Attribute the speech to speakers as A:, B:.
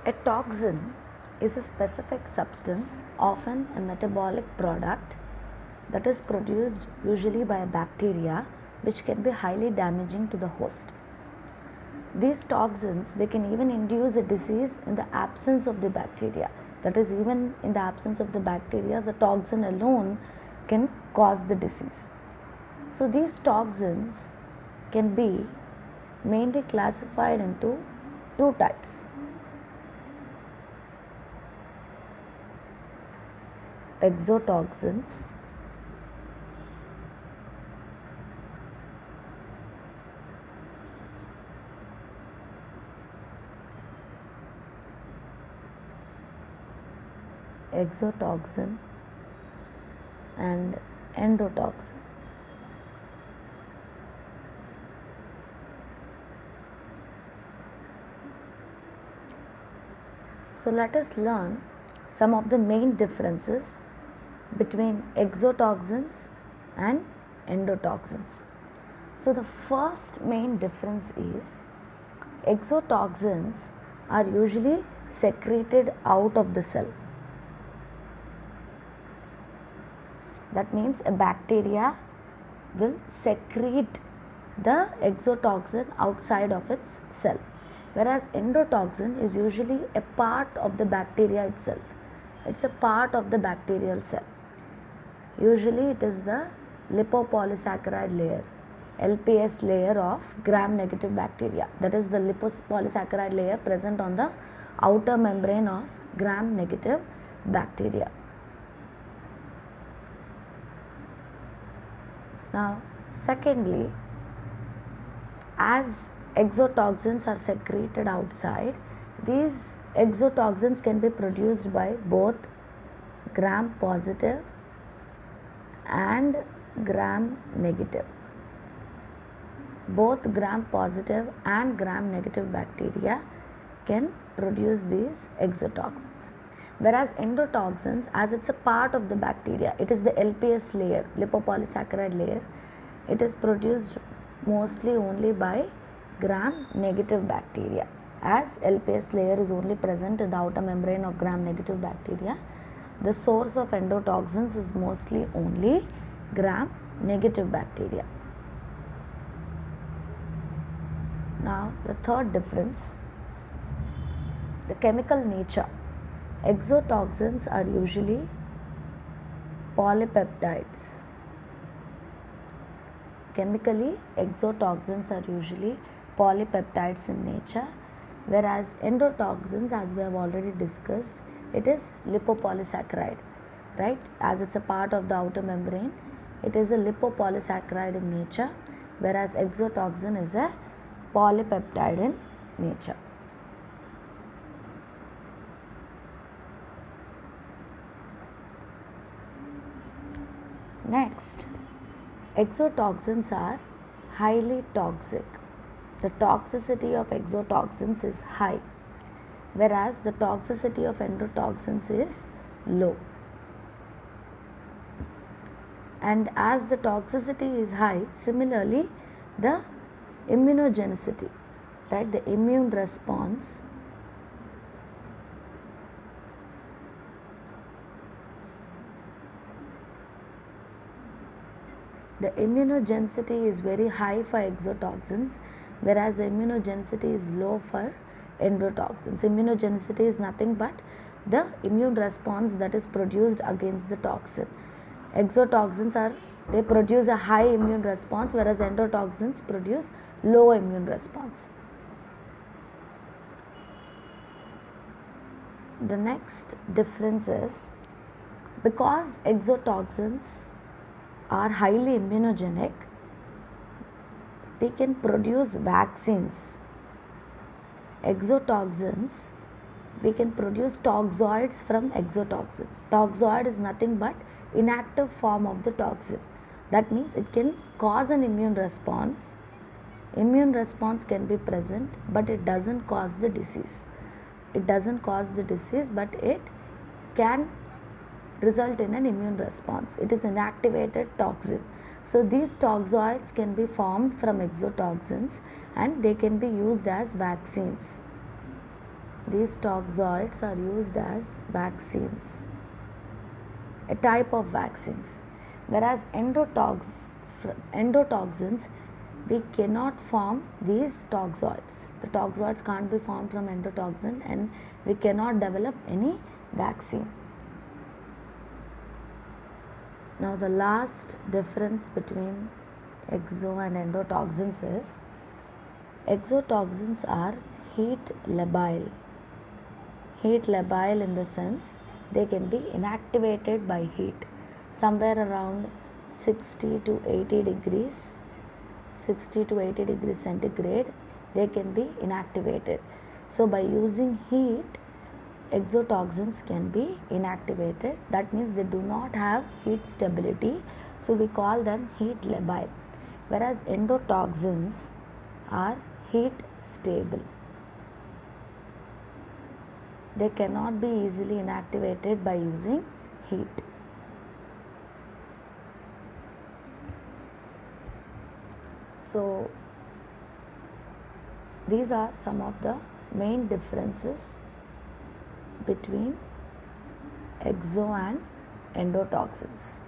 A: A toxin is a specific substance, often a metabolic product, that is produced usually by a bacteria, which can be highly damaging to the host. These toxins, they can even induce a disease in the absence of the bacteria. That is, even in the absence of the bacteria, the toxin alone can cause the disease. So these toxins can be mainly classified into two types: exotoxins exotoxin and endotoxin. So let us learn some of the main differences between exotoxins and endotoxins. So the first main difference is exotoxins are usually secreted out of the cell. That means a bacteria will secrete the exotoxin outside of its cell, whereas endotoxin is usually a part of the bacteria itself. It's a part of the bacterial cell. Usually it is the lipopolysaccharide layer, LPS layer of gram-negative bacteria. That is the lipopolysaccharide layer present on the outer membrane of gram-negative bacteria. Now, secondly, as exotoxins are secreted outside, these exotoxins can be produced by both gram positive and gram negative. Both gram positive and gram negative bacteria can produce these exotoxins. Whereas endotoxins, as it's a part of the bacteria, it is the LPS layer, lipopolysaccharide layer, it is produced mostly only by gram negative bacteria. As LPS layer is only present in the outer membrane of gram negative bacteria, the source of endotoxins is mostly only gram negative bacteria. Now the third difference, the chemical nature. Exotoxins are usually polypeptides. Chemically, exotoxins are usually polypeptides in nature, whereas endotoxins, as we have already discussed, it is lipopolysaccharide, right? As it's a part of the outer membrane, it is a lipopolysaccharide in nature, whereas exotoxin is a polypeptide in nature. Next, exotoxins are highly toxic. The toxicity of exotoxins is high, whereas the toxicity of endotoxins is low. And as the toxicity is high, similarly the immunogenicity, right, the immune response is very high for exotoxins, whereas the immunogenicity is low for endotoxins. Immunogenicity is nothing but the immune response that is produced against the toxin. Exotoxins they produce a high immune response, whereas endotoxins produce low immune response. The next difference is, because exotoxins are highly immunogenic, we can produce vaccines. Exotoxins, we can produce toxoids from exotoxin. Toxoid is nothing but inactive form of the toxin. That means it can cause an immune response. Immune response can be present, but it doesn't cause the disease. It doesn't cause the disease, but it can result in an immune response. It is inactivated toxin. So these toxoids can be formed from exotoxins and they can be used as vaccines. These toxoids are used as vaccines, a type of vaccines. Whereas endotoxins, we cannot form these toxoids. The toxoids can't be formed from endotoxin and we cannot develop any vaccine. Now the last difference between exo and endotoxins is exotoxins are heat labile. Heat labile in the sense they can be inactivated by heat somewhere around 60 to 80 degrees centigrade, they can be inactivated. So by using heat, exotoxins can be inactivated. That means they do not have heat stability, so we call them heat labile. Whereas endotoxins are heat stable. They cannot be easily inactivated by using heat. So these are some of the main differences between exo and endotoxins.